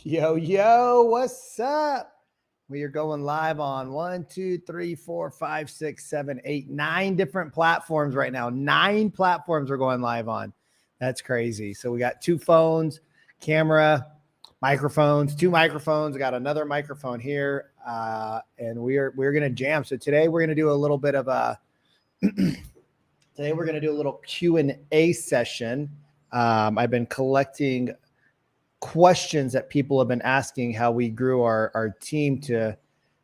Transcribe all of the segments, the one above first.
Yo, yo, what's up? We are going live on 9 different platforms right now. 9 platforms we're going live on. That's crazy. So we got 2 phones, camera, microphones, 2 microphones. We got another microphone here, and we're gonna jam. So today we're gonna do a little bit of a Q&A session. I've been collecting questions that people have been asking how we grew our team to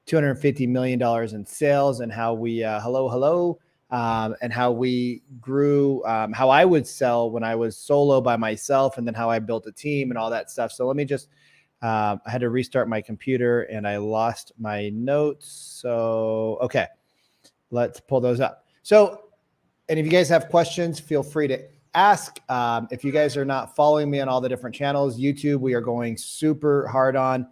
$250 million in sales, and how we and how we grew, how I would sell when I was solo by myself, and then how I built a team and all that stuff. So let me just, I had to restart my computer and I lost my notes. So, okay, let's pull those up. So, and if you guys have questions, feel free to ask. If you guys are not following me on all the different channels, YouTube, we are going super hard on.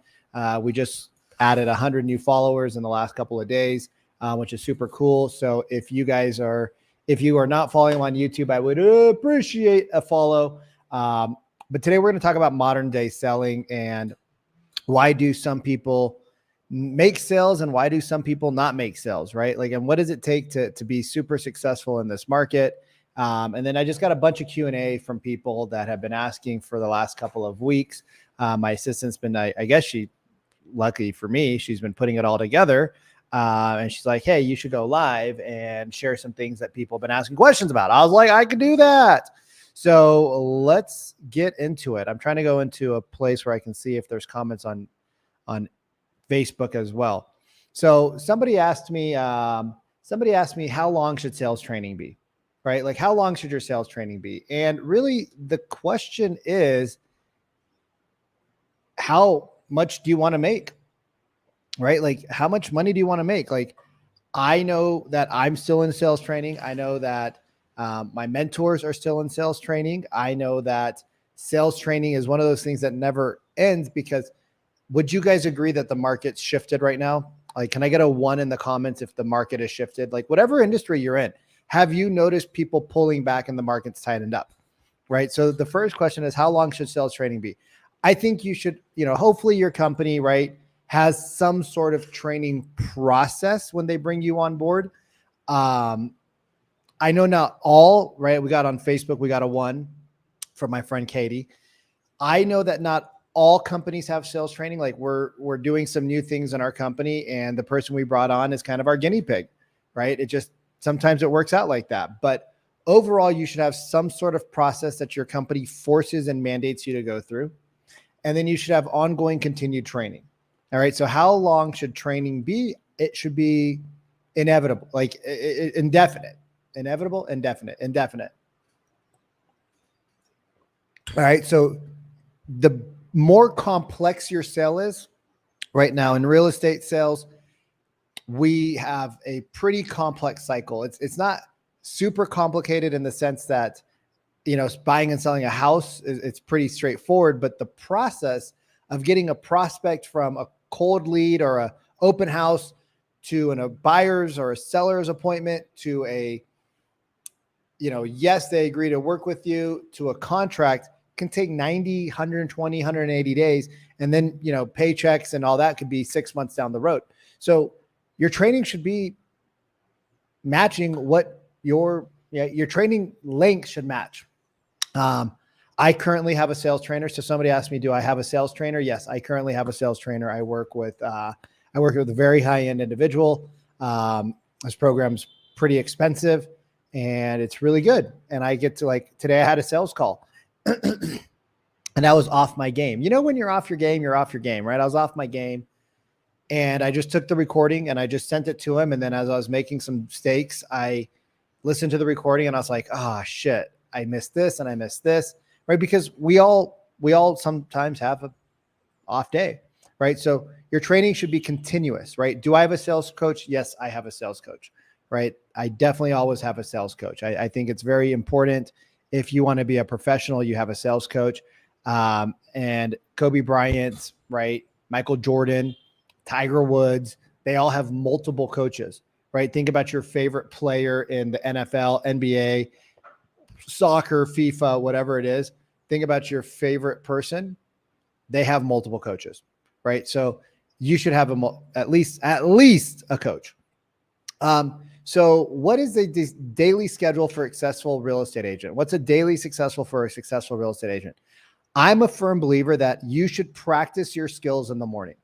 We just added 100 new followers in the last couple of days, which is super cool. So if you are not following on YouTube, I would appreciate a follow. But today we're going to talk about modern day selling, and why do some people make sales and why do some people not make sales, right? Like, and what does it take to be super successful in this market? And then I just got a bunch of Q&A from people that have been asking for the last couple of weeks. My assistant's been, I guess lucky for me, she's been putting it all together. And she's like, hey, you should go live and share some things that people have been asking questions about. I was like, I could do that. So let's get into it. I'm trying to go into a place where I can see if there's comments on Facebook as well. So somebody asked me, how long should sales training be? Right? Like, how long should your sales training be? And really the question is, how much do you want to make? Right? Like, how much money do you want to make? Like, I know that I'm still in sales training. I know that my mentors are still in sales training. I know that sales training is one of those things that never ends, because would you guys agree that the market's shifted right now? Like, can I get a 1 in the comments if the market has shifted? Like, whatever industry you're in, have you noticed people pulling back and the market's tightened up, right? So the first question is, how long should sales training be? I think you should, hopefully your company, right, has some sort of training process when they bring you on board. I know not all, right? We got on Facebook, we got a 1 from my friend Katie. I know that not all companies have sales training. Like, we're doing some new things in our company, and the person we brought on is kind of our guinea pig, right? It just, sometimes it works out like that. But overall, you should have some sort of process that your company forces and mandates you to go through. And then you should have ongoing continued training. All right. So how long should training be? It should be inevitable, like indefinite, inevitable, indefinite. All right. So the more complex your sale is right now in real estate sales, we have a pretty complex cycle. It's not super complicated in the sense that, buying and selling a house it's pretty straightforward, but the process of getting a prospect from a cold lead or a open house to a buyer's or a seller's appointment to a, yes, they agree to work with you, to a contract, can take 90, 120, 180 days. And then, paychecks and all that could be 6 months down the road. So your training should be matching what your training length should match. I currently have a sales trainer. So somebody asked me, do I have a sales trainer? Yes, I currently have a sales trainer. I work with a very high-end individual. This program's pretty expensive and it's really good. And I get to, like, today I had a sales call and I was off my game. When you're off your game, you're off your game, right? I was off my game. And I just took the recording and I just sent it to him. And then as I was making some mistakes, I listened to the recording and I was like, oh shit, I missed this and I missed this, right? Because we all sometimes have an off day, right? So your training should be continuous, right? Do I have a sales coach? Yes, I have a sales coach, right? I definitely always have a sales coach. I think it's very important. If you want to be a professional, you have a sales coach. And Kobe Bryant, right? Michael Jordan, Tiger Woods, they all have multiple coaches, right? Think about your favorite player in the NFL, NBA, soccer, FIFA, whatever it is. Think about your favorite person they have multiple coaches, right? So you should have at least a coach. So what is the daily schedule for a successful real estate agent? What's a daily successful for a successful real estate agent? I'm a firm believer that you should practice your skills in the morning,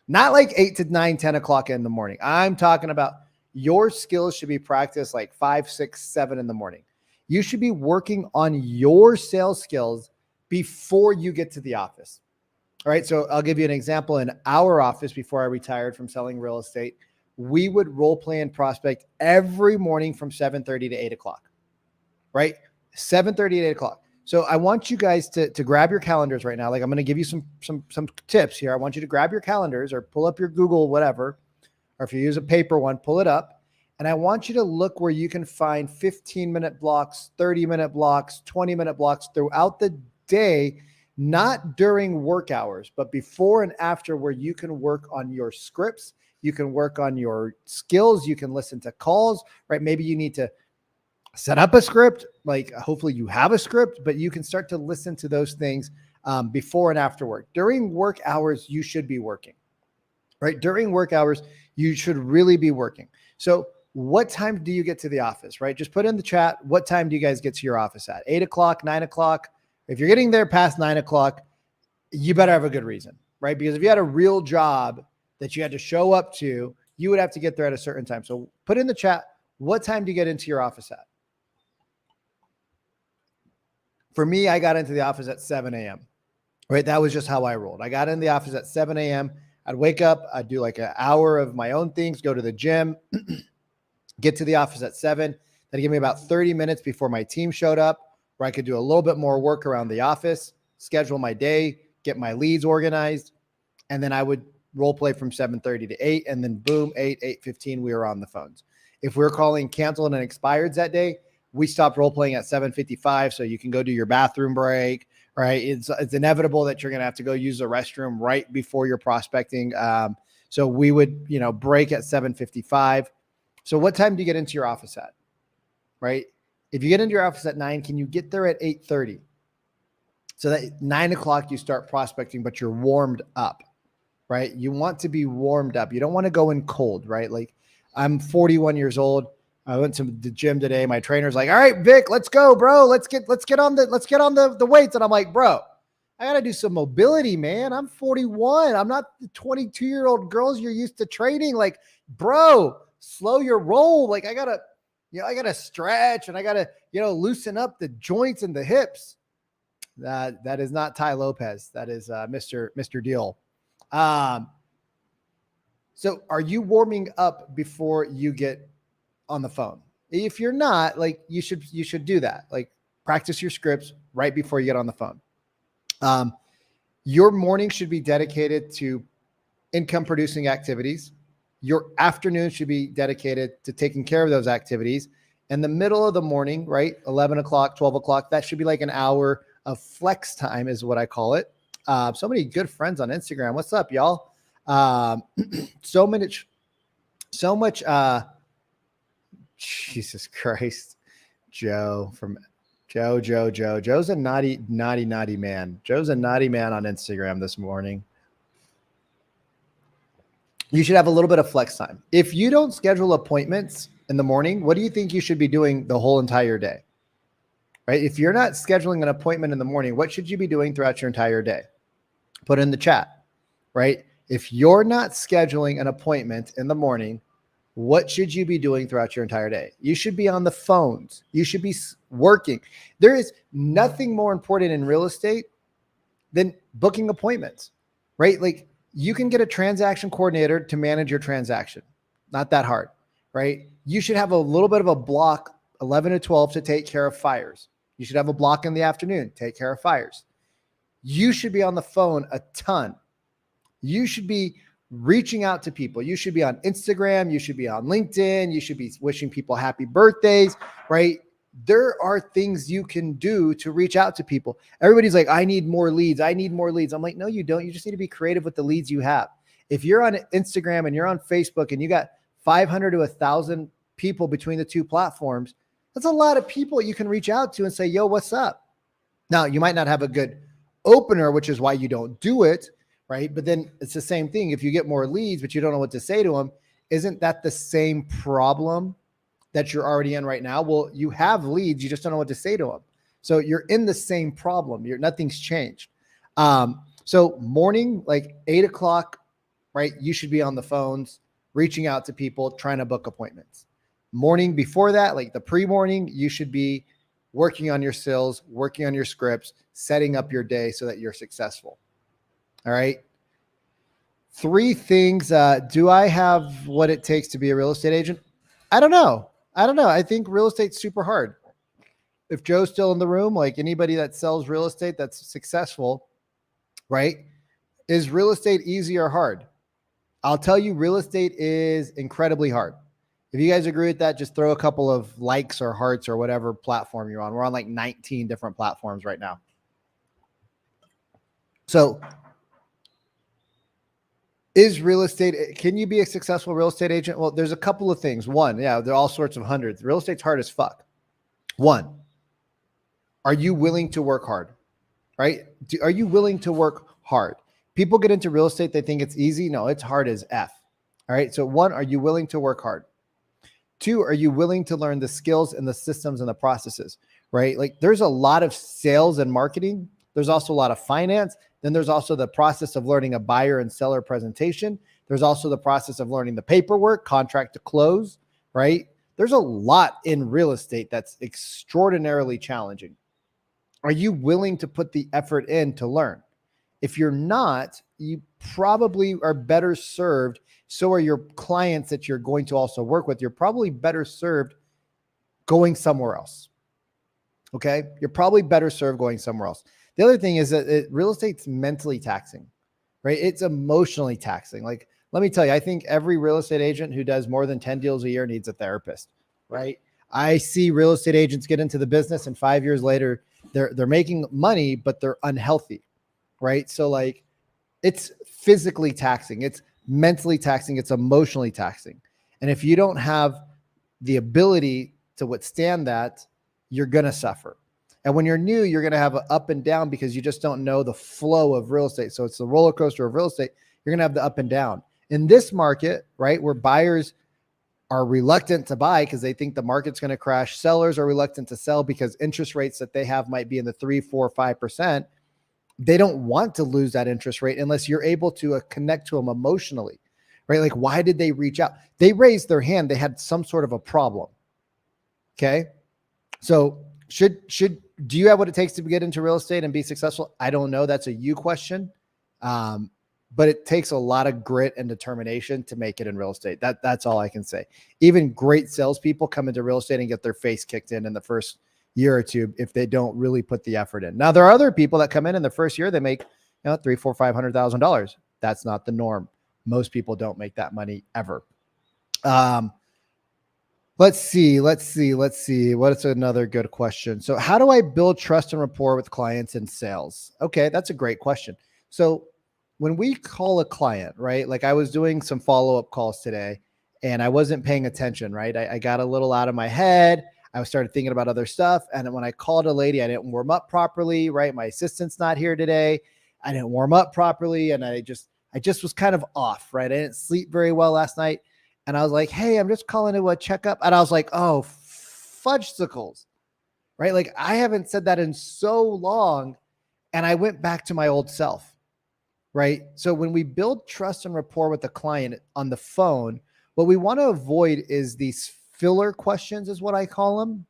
not like 8 to 9, 10 o'clock in the morning. I'm talking about your skills should be practiced like 5, 6, 7 in the morning. You should be working on your sales skills before you get to the office. All right. So I'll give you an example. In our office, before I retired from selling real estate, we would role play and prospect every morning from 7:30 to 8 o'clock, right? 7:30 to 8 o'clock. So I want you guys to grab your calendars right now. Like I'm going to give you some tips here. I want you to grab your calendars or pull up your Google, whatever, or if you use a paper one, pull it up. And I want you to look where you can find 15-minute blocks, 30-minute blocks, 20-minute blocks throughout the day, not during work hours, but before and after, where you can work on your scripts. You can work on your skills. You can listen to calls, right? Maybe you need to set up a script. Like hopefully you have a script, but you can start to listen to those things before and after work. During work hours, you should be working, right? During work hours, you should really be working. So what time do you get to the office, right? Just put in the chat. What time do you guys get to your office at? 8 o'clock, 9 o'clock? If you're getting there past 9 o'clock, you better have a good reason, right? Because if you had a real job that you had to show up to, you would have to get there at a certain time. So put in the chat, what time do you get into your office at? For me, I got into the office at 7 a.m., right? That was just how I rolled. I got in the office at 7 a.m. I'd wake up, I'd do like an hour of my own things, go to the gym, get to the office at 7. That'd give me about 30 minutes before my team showed up, where I could do a little bit more work around the office, schedule my day, get my leads organized, and then I would role play from 7:30 to 8, and then boom, 8:15, we were on the phones. If we were calling canceled and expireds that day, we stopped role playing at 7:55, so you can go do your bathroom break, right? It's inevitable that you're going to have to go use the restroom right before you're prospecting. So we would, break at 7:55. So what time do you get into your office at, right? If you get into your office at 9, can you get there at 8:30? So that 9 o'clock you start prospecting, but you're warmed up, right? You want to be warmed up. You don't want to go in cold, right? Like I'm 41 years old. I went to the gym today. My trainer's like, all right, Vic, let's go, bro. Let's get on the weights. And I'm like, bro, I got to do some mobility, man. I'm 41. I'm not the 22-year-old girls you're used to training. Like, bro, slow your roll. Like I gotta stretch and I gotta, loosen up the joints and the hips. That is not Ty Lopez. That is Mr. Deal. So are you warming up before you get on the phone? If you're not, like you should do that. Like practice your scripts right before you get on the phone. Your morning should be dedicated to income producing activities. Your afternoon should be dedicated to taking care of those activities. And the middle of the morning, right? 11 o'clock, 12 o'clock, that should be like an hour of flex time is what I call it. So many good friends on Instagram. What's up, y'all? So much, Jesus Christ. Joe's a naughty man. Joe's a naughty man on Instagram this morning. You should have a little bit of flex time. If you don't schedule appointments in the morning, what do you think you should be doing the whole entire day? Right? If you're not scheduling an appointment in the morning, what should you be doing throughout your entire day? Put in the chat, right? If you're not scheduling an appointment in the morning, what should you be doing throughout your entire day? You should be on the phones. You should be working. There is nothing more important in real estate than booking appointments, right? Like you can get a transaction coordinator to manage your transaction. Not that hard, right? You should have a little bit of a block, 11 to 12, to take care of fires. You should have a block in the afternoon, take care of fires. You should be on the phone a ton. You should be reaching out to people. You should be on Instagram. You should be on LinkedIn. You should be wishing people happy birthdays, right? There are things you can do to reach out to people. Everybody's like, I need more leads. I need more leads. I'm like, no, you don't. You just need to be creative with the leads you have. If you're on Instagram and you're on Facebook and you got 500 to 1,000 people between the two platforms, that's a lot of people you can reach out to and say, yo, what's up? Now, you might not have a good opener, which is why you don't do it, right? But then it's the same thing. If you get more leads, but you don't know what to say to them, isn't that the same problem that you're already in right now? Well, you have leads, you just don't know what to say to them. So you're in the same problem. Nothing's changed. So morning, like 8 o'clock, right? You should be on the phones, reaching out to people, trying to book appointments. Morning before that, like the pre-morning, you should be working on your sales, working on your scripts, setting up your day so that you're successful. All right. 3 things. Do I have what it takes to be a real estate agent? I don't know. I think real estate's super hard. If Joe's still in the room, like anybody that sells real estate that's successful, right? Is real estate easy or hard? I'll tell you, real estate is incredibly hard. If you guys agree with that, just throw a couple of likes or hearts or whatever platform you're on. We're on like 19 different platforms right now. So is real estate, can you be a successful real estate agent? Well, there's a couple of things. One, yeah, there are all sorts of hundreds. Real estate's hard as fuck. One, are you willing to work hard? Right? Are you willing to work hard? People get into real estate, they think it's easy. No, it's hard as F. All right. So 1, are you willing to work hard? 2, are you willing to learn the skills and the systems and the processes, right? Like there's a lot of sales and marketing. There's also a lot of finance. Then there's also the process of learning a buyer and seller presentation. There's also the process of learning the paperwork, contract to close, right? There's a lot in real estate that's extraordinarily challenging. Are you willing to put the effort in to learn? If you're not, you probably are better served. So are your clients that you're going to also work with. You're probably better served going somewhere else. Okay. You're probably better served going somewhere else. The other thing is that real estate's mentally taxing, right? It's emotionally taxing. Like, let me tell you, I think every real estate agent who does more than 10 deals a year needs a therapist, right? I see real estate agents get into the business and 5 years later, they're making money, but they're unhealthy, right? So like it's physically taxing, it's mentally taxing, it's emotionally taxing. And if you don't have the ability to withstand that, you're going to suffer. And when you're new, you're going to have an up and down because you just don't know the flow of real estate. So it's the roller coaster of real estate. You're going to have the up and down. In this market, right, where buyers are reluctant to buy because they think the market's going to crash. Sellers are reluctant to sell because interest rates that they have might be in the 3, 4, 5%. They don't want to lose that interest rate unless you're able to connect to them emotionally, right? Like, why did they reach out? They raised their hand. They had some sort of a problem. Okay. So do you have what it takes to get into real estate and be successful? I don't know. That's a you question. But it takes a lot of grit and determination to make it in real estate. That's all I can say. Even great salespeople come into real estate and get their face kicked in the first year or two if they don't really put the effort in. Now, there are other people that come in the first year, they make $300,000, $400,000, $500,000. That's not the norm. Most people don't make that money ever. Let's see. What's another good question? So how do I build trust and rapport with clients in sales? Okay, that's a great question. So when we call a client, right? Like I was doing some follow-up calls today and I wasn't paying attention, right? I got a little out of my head. I started thinking about other stuff. And when I called a lady, I didn't warm up properly, right? My assistant's not here today. I didn't warm up properly. And I just was kind of off, right? I didn't sleep very well last night. And I was like, hey, I'm just calling to check up. And I was like, oh, fudgesicles, right? Like I haven't said that in so long. And I went back to my old self. Right. So when we build trust and rapport with the client on the phone, what we want to avoid is these filler questions is what I call them.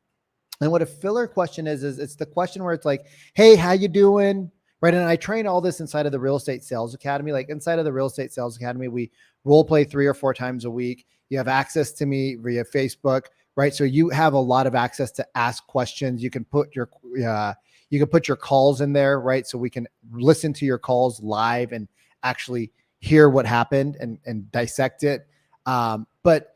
And what a filler question is it's the question where it's like, hey, how you doing? Right. And I train all this inside of the Real Estate Sales Academy. Like inside of the Real Estate Sales Academy, we role play 3 or 4 times a week. You have access to me via Facebook. Right. So you have a lot of access to ask questions. You can put your calls in there, right? So we can listen to your calls live and actually hear what happened and dissect it. But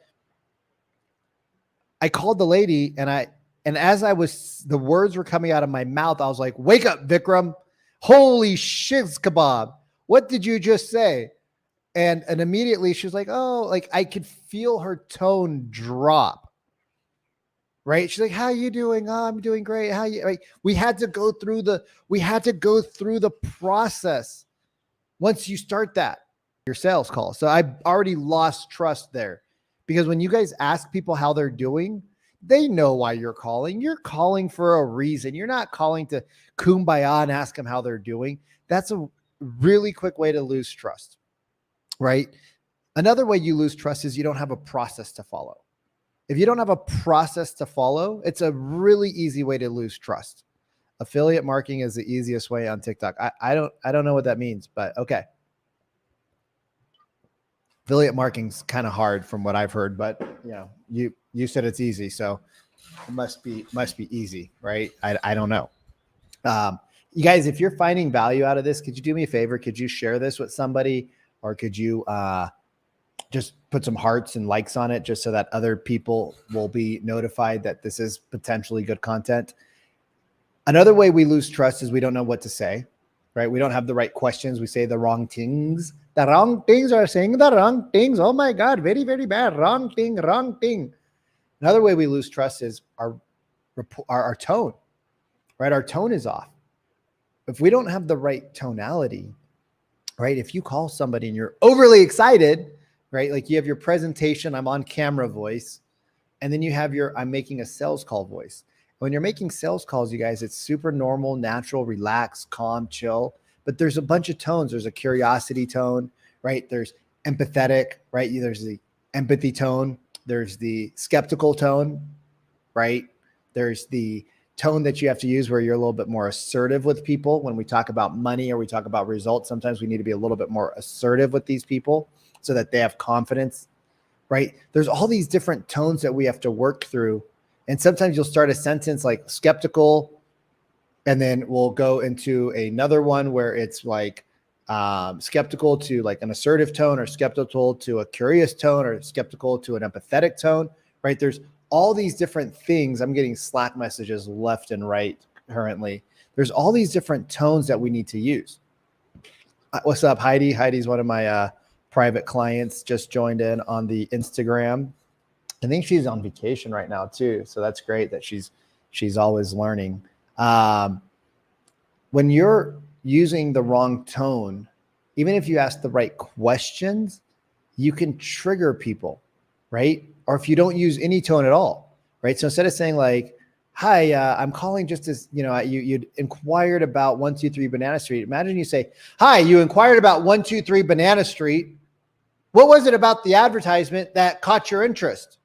I called the lady and as the words were coming out of my mouth, I was like, wake up, Vikram. Holy shiz kebab. What did you just say? And immediately she was like, oh, like I could feel her tone drop. right? She's like, how you doing? Oh, I'm doing great. How you, like, we had to go through the process. Once you start that, your sales call. So I already lost trust there, because when you guys ask people how they're doing, they know why you're calling. You're calling for a reason. You're not calling to kumbaya and ask them how they're doing. That's a really quick way to lose trust, right? Another way you lose trust is you don't have a process to follow. If you don't have a process to follow, it's a really easy way to lose trust. Affiliate marketing is the easiest way on TikTok. I don't know what that means, but okay. Affiliate marketing's kind of hard from what I've heard, but you said it's easy, so it must be easy, right? I don't know. You guys, if you're finding value out of this, could you do me a favor? Could you share this with somebody, or could you just put some hearts and likes on it, just so that other people will be notified that this is potentially good content? Another way we lose trust is we don't know what to say, right? We don't have the right questions. We say the wrong things. The wrong things are saying the wrong things. Oh my God, very, very bad. Wrong thing, wrong thing. Another way we lose trust is our tone, right? Our tone is off. If we don't have the right tonality, right? If you call somebody and you're overly excited, right? Like you have your presentation, I'm on camera voice, and then you have your, I'm making a sales call voice. When you're making sales calls, you guys, it's super normal, natural, relaxed, calm, chill, but there's a bunch of tones. There's a curiosity tone, right? There's empathetic, right? There's the empathy tone. There's the skeptical tone, right? There's the tone that you have to use where you're a little bit more assertive with people. When we talk about money or we talk about results, sometimes we need to be a little bit more assertive with these people so that they have confidence, right? There's all these different tones that we have to work through. And sometimes you'll start a sentence like skeptical, and then we'll go into another one where it's like skeptical to like an assertive tone, or skeptical to a curious tone, or skeptical to an empathetic tone, right? There's all these different things. I'm getting Slack messages left and right currently. There's all these different tones that we need to use. What's up, Heidi? Heidi's one of my private clients, just joined in on the Instagram. I think she's on vacation right now too. So that's great that she's always learning. When you're using the wrong tone, even if you ask the right questions, you can trigger people, right? Or if you don't use any tone at all, right? So instead of saying like, hi, I'm calling just as, you'd inquired about 123 Banana Street. Imagine you say, hi, you inquired about 123 Banana Street. What was it about the advertisement that caught your interest?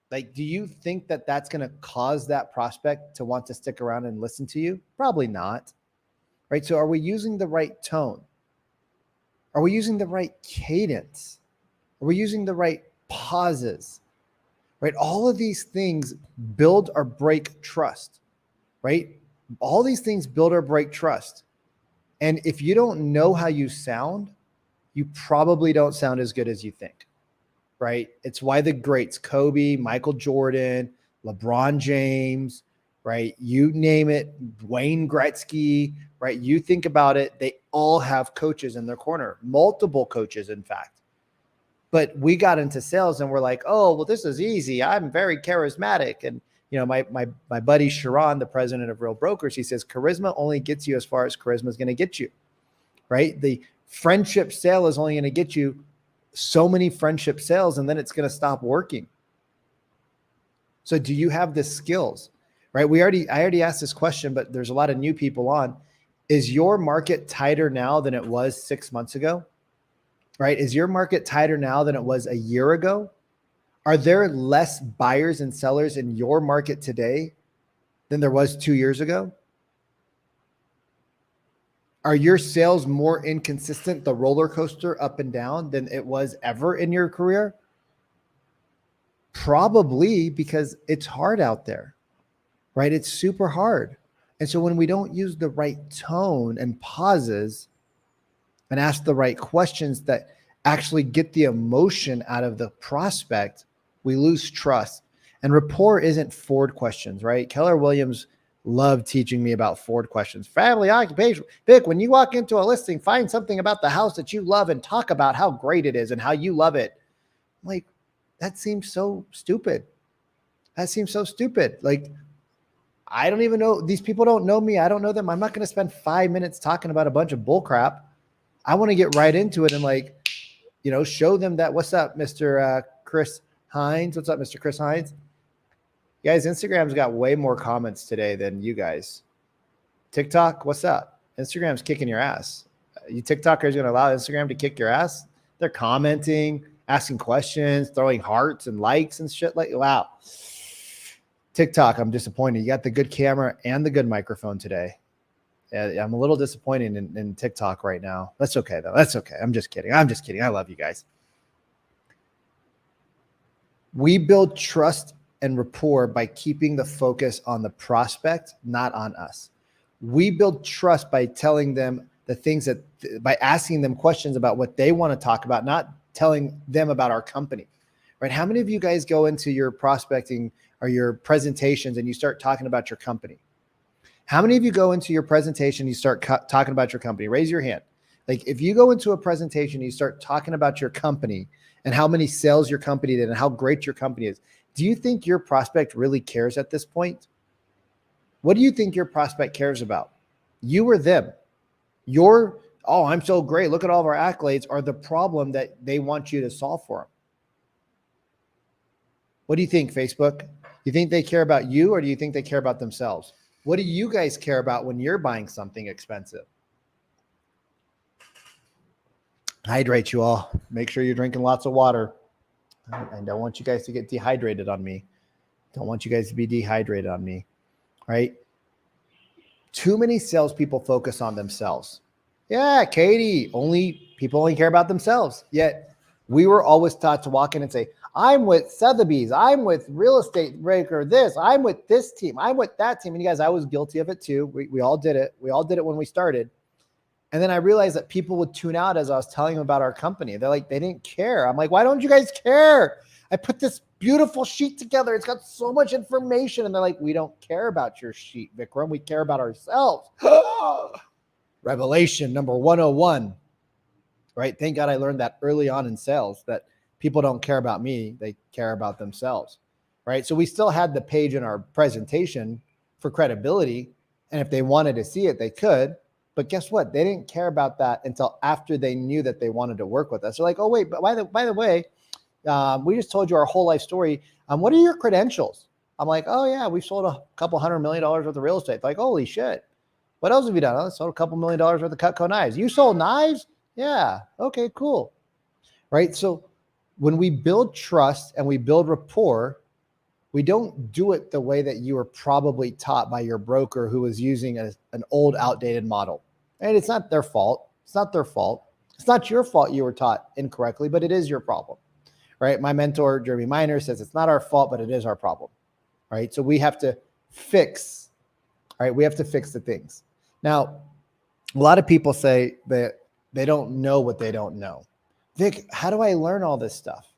Like, do you think that that's going to cause that prospect to want to stick around and listen to you? Probably not, right? So are we using the right tone? Are we using the right cadence? Are we using the right pauses, right? All of these things build or break trust, right? All these things build or break trust. And if you don't know how you sound, you probably don't sound as good as you think. Right? It's why the greats, Kobe, Michael Jordan, LeBron James, right? You name it, Wayne Gretzky, right? You think about it, they all have coaches in their corner, multiple coaches, in fact. But we got into sales and we're like, oh, well, this is easy. I'm very charismatic. And, my buddy Sharon, the president of Real Brokers, he says, charisma only gets you as far as charisma is going to get you, right? The friendship sale is only going to get you so many friendship sales, and then it's going to stop working. So do you have the skills, right? I already asked this question, but there's a lot of new people on. Is your market tighter now than it was 6 months ago? Right? Is your market tighter now than it was a year ago? Are there less buyers and sellers in your market today than there was 2 years ago? Are your sales more inconsistent, the roller coaster up and down, than it was ever in your career? Probably, because it's hard out there, right? It's super hard. And so when we don't use the right tone and pauses and ask the right questions that actually get the emotion out of the prospect, we lose trust. And rapport isn't Ford questions, right? Keller Williams loved teaching me about Ford questions. Family, occupation. Vic, when you walk into a listing, find something about the house that you love and talk about how great it is and how you love it. I'm like, that seems so stupid. That seems so stupid. Like, I don't even know. These people don't know me. I don't know them. I'm not going to spend 5 minutes talking about a bunch of bull crap. I want to get right into it and like, show them that. What's up, Mr. Chris Hines? What's up, Mr. Chris Hines? You guys, Instagram's got way more comments today than you guys. TikTok, what's up? Instagram's kicking your ass. You TikTokers going to allow Instagram to kick your ass? They're commenting, asking questions, throwing hearts and likes and shit. Like, wow. TikTok, I'm disappointed. You got the good camera and the good microphone today. I'm a little disappointed in TikTok right now. That's okay, though. That's okay. I'm just kidding. I love you guys. We build trust and rapport by keeping the focus on the prospect, not on us. We build trust by telling them the things by asking them questions about what they want to talk about, not telling them about our company, right? How many of you guys go into your prospecting or your presentations and you start talking about your company? How many of you go into your presentation, you start talking about your company? Raise your hand. Like, if you go into a presentation, you start talking about your company and how many sales your company did and how great your company is. Do you think your prospect really cares at this point? What do you think your prospect cares about? You or them? Oh, I'm so great. Look at all of our accolades are the problem that they want you to solve for them. What do you think, Facebook? You think they care about you, or do you think they care about themselves? What do you guys care about when you're buying something expensive? Hydrate, you all. Make sure you're drinking lots of water. I don't want you guys to get dehydrated on me. Don't want you guys to be dehydrated on me, right? Too many salespeople focus on themselves. Yeah, Katie, people only care about themselves. Yet we were always taught to walk in and say, I'm with Sotheby's. I'm with Real Estate Breaker this. I'm with this team. I'm with that team. And you guys, I was guilty of it too. We all did it. We all did it when we started. And then I realized that people would tune out as I was telling them about our company. They're like, they didn't care. I'm like, why don't you guys care? I put this beautiful sheet together. It's got so much information. And they're like, we don't care about your sheet, Vikram. We care about ourselves. Revelation number 101, right? Thank God I learned that early on in sales, that people don't care about me. They care about themselves, right? So we still had the page in our presentation for credibility. And if they wanted to see it, they could. But guess what? They didn't care about that until after they knew that they wanted to work with us. They're like, oh, wait, but by the way, we just told you our whole life story. What are your credentials? I'm like, oh, yeah, we've sold a couple $100 million worth of real estate. They're like, holy shit. What else have you done? I sold a couple $1 million worth of Cutco knives. You sold knives? Yeah. Okay, cool. Right? So when we build trust and we build rapport, we don't do it the way that you were probably taught by your broker who was using an old, outdated model. And it's not their fault. It's not their fault. It's not your fault you were taught incorrectly, but it is your problem, right? My mentor, Jeremy Miner, says it's not our fault, but it is our problem, right? So we have to fix, right? We have to fix the things. Now, a lot of people say that they don't know what they don't know. Vic, how do I learn all this stuff?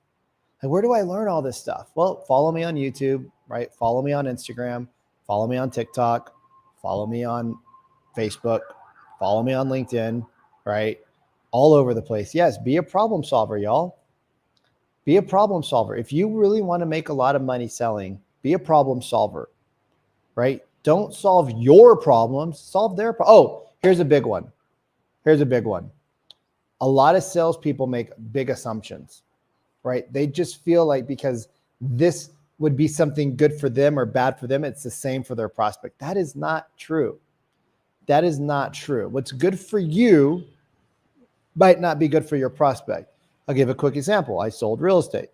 Like, where do I learn all this stuff? Well, follow me on YouTube, right? Follow me on Instagram, follow me on TikTok, follow me on Facebook, follow me on LinkedIn, right? All over the place. Yes, be a problem solver, y'all. Be a problem solver. If you really want to make a lot of money selling, be a problem solver, right? Don't solve your problems, solve their problems. Oh, here's a big one. Here's a big one. A lot of salespeople make big assumptions, right? They just feel like because this would be something good for them or bad for them, it's the same for their prospect. That is not true. That is not true. What's good for you might not be good for your prospect. I'll give a quick example. I sold real estate,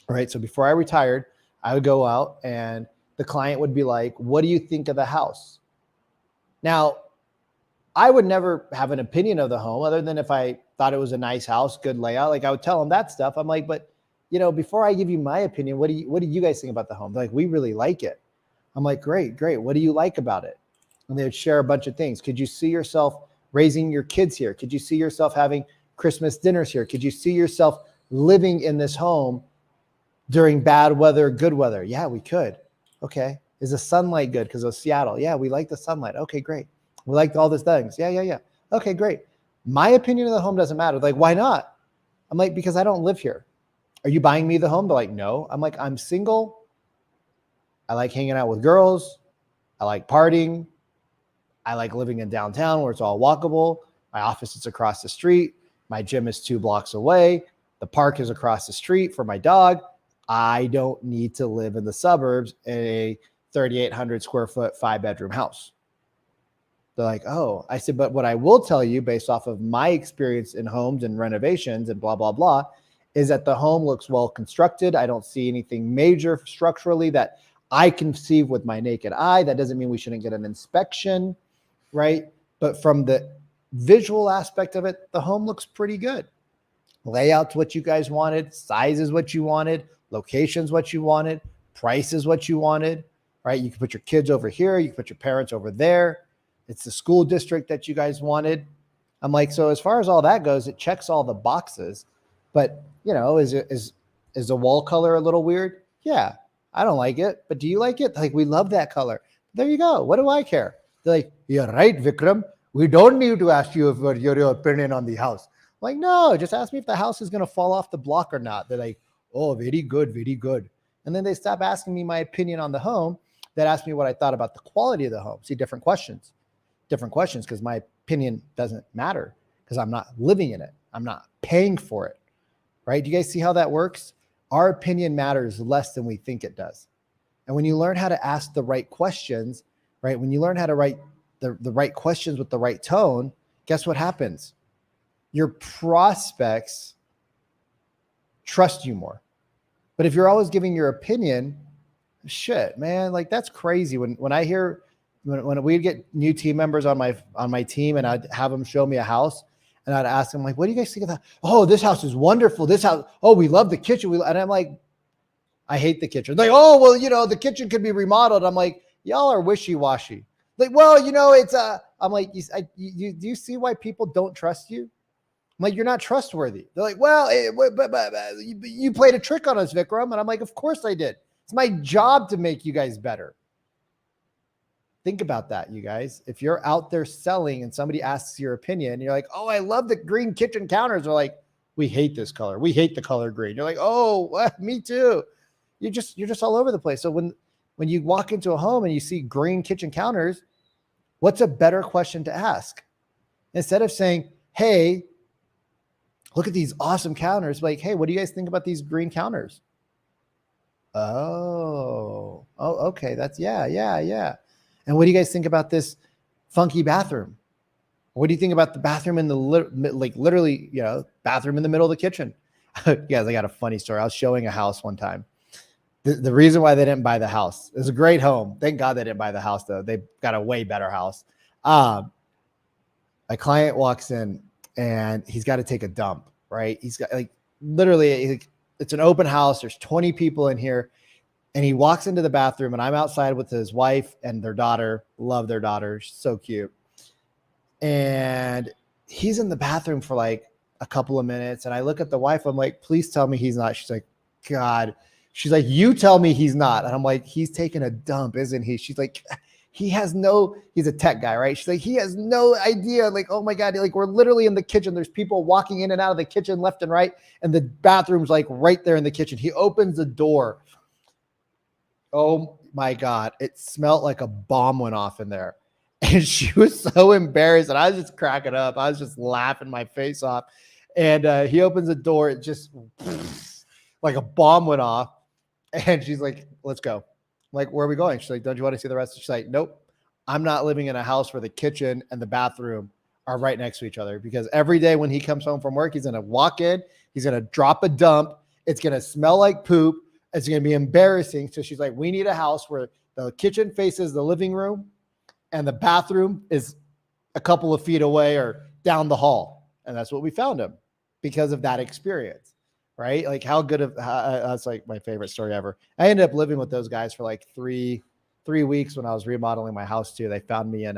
right? So before I retired, I would go out and the client would be like, what do you think of the house? Now, I would never have an opinion of the home other than if I thought it was a nice house, good layout. Like I would tell them that stuff. I'm like, but before I give you my opinion, what do you guys think about the home? They're like, we really like it. I'm like, great. What do you like about it? And they would share a bunch of things. Could you see yourself raising your kids here? Could you see yourself having Christmas dinners here? Could you see yourself living in this home during bad weather, good weather? Yeah, we could. Okay. Is the sunlight good because of Seattle? Yeah, we like the sunlight. Okay, great. We liked all these things. Yeah. Okay, great. My opinion of the home doesn't matter. Like, why not? I'm like, because I don't live here. Are you buying me the home? They're like, no. I'm like, I'm single. I like hanging out with girls. I like partying. I like living in downtown where it's all walkable. My office is across the street. My gym is 2 blocks away. The park is across the street for my dog. I don't need to live in the suburbs in a 3,800 square foot, 5-bedroom house. They're like, oh, I said, but what I will tell you based off of my experience in homes and renovations and blah, blah, blah, is that the home looks well constructed. I don't see anything major structurally that I can see with my naked eye. That doesn't mean we shouldn't get an inspection, right? But from the visual aspect of it, the home looks pretty good. Layout's what you guys wanted. Size is what you wanted. Location's what you wanted. Price is what you wanted, right? You can put your kids over here. You can put your parents over there. It's the school district that you guys wanted. I'm like, so as far as all that goes, it checks all the boxes. But, you know, is the wall color a little weird? Yeah, I don't like it. But do you like it? Like, we love that color. There you go. What do I care? They're like, you're right, Vikram. We don't need to ask you for your opinion on the house. I'm like, no, just ask me if the house is going to fall off the block or not. They're like, oh, very good, very good. And then they stop asking me my opinion on the home. That asked me what I thought about the quality of the home. See, different questions because my opinion doesn't matter because I'm not living in it. I'm not paying for it, right? Do you guys see how that works? Our opinion matters less than we think it does. And when you learn how to ask the right questions, right? When you learn how to write the right questions with the right tone, guess what happens? Your prospects trust you more. But if you're always giving your opinion, shit, man, like that's crazy. When I hear when we'd get new team members on my team and I'd have them show me a house and I'd ask them like, what do you guys think of that? Oh, this house is wonderful. This house, oh, we love the kitchen. And I'm like, I hate the kitchen. Like, oh, well, you know, the kitchen could be remodeled. I'm like, y'all are wishy-washy. Like, well, you know, it's I'm like, do you see why people don't trust you? I'm like, you're not trustworthy. They're like, well, you played a trick on us, Vikram. And I'm like, of course I did. It's my job to make you guys better. Think about that, you guys. If you're out there selling and somebody asks your opinion, you're like, oh, I love the green kitchen counters. They're like, we hate this color. We hate the color green. You're like, oh, well, me too. You're just all over the place. So when you walk into a home and you see green kitchen counters, what's a better question to ask? Instead of saying, hey, look at these awesome counters. Like, hey, what do you guys think about these green counters? Oh, okay. That's yeah. And what do you guys think about this funky bathroom? What do you think about the bathroom in the literally, you know, bathroom in the middle of the kitchen? Guys, I got a funny story. I was showing a house one time. The reason why they didn't buy the house, it was a great home. Thank God they didn't buy the house though. They got a way better house. A client walks in and he's got to take a dump, right? He's got like literally, it's an open house. There's 20 people in here. And he walks into the bathroom and I'm outside with his wife and their daughter. Love their daughter. She's so cute. And he's in the bathroom for like a couple of minutes. And I look at the wife. I'm like, please tell me he's not. She's like, God. She's like, you tell me he's not. And I'm like, he's taking a dump, isn't he? She's like, he's a tech guy, right? She's like, he has no idea. Like, oh my God, like we're literally in the kitchen. There's people walking in and out of the kitchen left and right. And the bathroom's like right there in the kitchen. He opens the door. Oh my God. It smelled like a bomb went off in there. And she was so embarrassed. And I was just cracking up. I was just laughing my face off. And he opens the door. It just like a bomb went off. And she's like, let's go. I'm like, where are we going? She's like, don't you want to see the rest? She's like, nope. I'm not living in a house where the kitchen and the bathroom are right next to each other, because every day when he comes home from work, he's going to walk in, he's going to drop a dump. It's going to smell like poop. It's going to be embarrassing. So she's like, we need a house where the kitchen faces the living room and the bathroom is a couple of feet away or down the hall. And that's what we found him because of that experience, right? Like how good of, that's like my favorite story ever. I ended up living with those guys for like three weeks when I was remodeling my house too. They found me in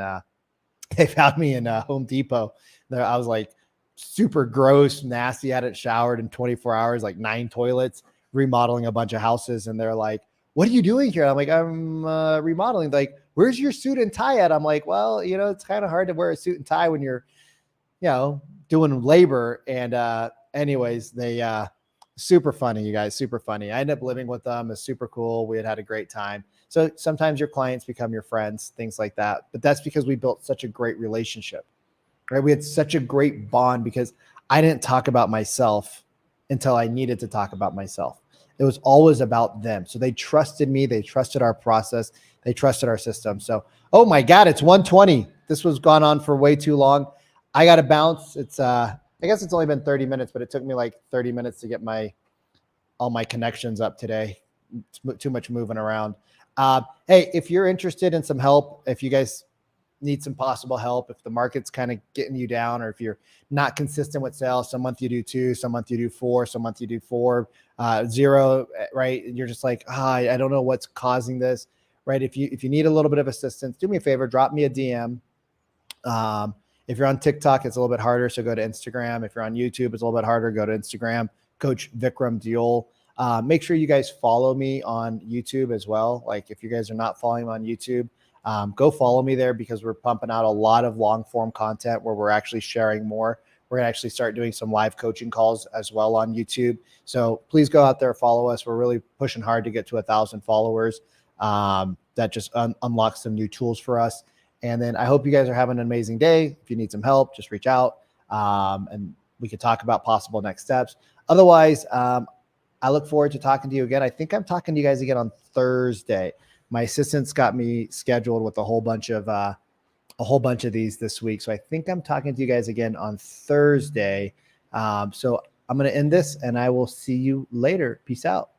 Home Depot. There, I was like super gross, nasty, hadn't showered in 24 hours, like 9 toilets, remodeling a bunch of houses. And they're like, what are you doing here? I'm like, I'm remodeling. Like, where's your suit and tie at? I'm like, well, you know, it's kind of hard to wear a suit and tie when you're, you know, doing labor. And anyways, they super funny, you guys, super funny. I ended up living with them. It's super cool. We had a great time. So sometimes your clients become your friends, things like that. But that's because we built such a great relationship, right? We had such a great bond because I didn't talk about myself until I needed to talk about myself. It was always about them. So they trusted me. They trusted our process. They trusted our system. So, oh my God, it's 1:20. This was gone on for way too long. I got to bounce. I guess it's only been 30 minutes, but it took me like 30 minutes to get all my connections up today. It's too much moving around. Hey, if you're interested in some help, if you guys need some possible help, if the market's kind of getting you down, or if you're not consistent with sales, some month you do 2, some month you do 4, some month you do 4, 0, right? And you're just like, I don't know what's causing this, right? If you need a little bit of assistance, do me a favor, drop me a DM. If you're on TikTok, it's a little bit harder, so go to Instagram. If you're on YouTube, it's a little bit harder, go to Instagram, Coach Vikram Diol. Make sure you guys follow me on YouTube as well. Like if you guys are not following me on YouTube, go follow me there, because we're pumping out a lot of long form content where we're actually sharing more. We're gonna actually start doing some live coaching calls as well on YouTube. So please go out there, follow us. We're really pushing hard to get to 1,000 followers. That just unlocks some new tools for us. And then I hope you guys are having an amazing day. If you need some help, just reach out, and we could talk about possible next steps. Otherwise, I look forward to talking to you again. I think I'm talking to you guys again on Thursday. My assistant's got me scheduled with a whole bunch of these this week. So I think I'm talking to you guys again on Thursday. So I'm going to end this, and I will see you later. Peace out.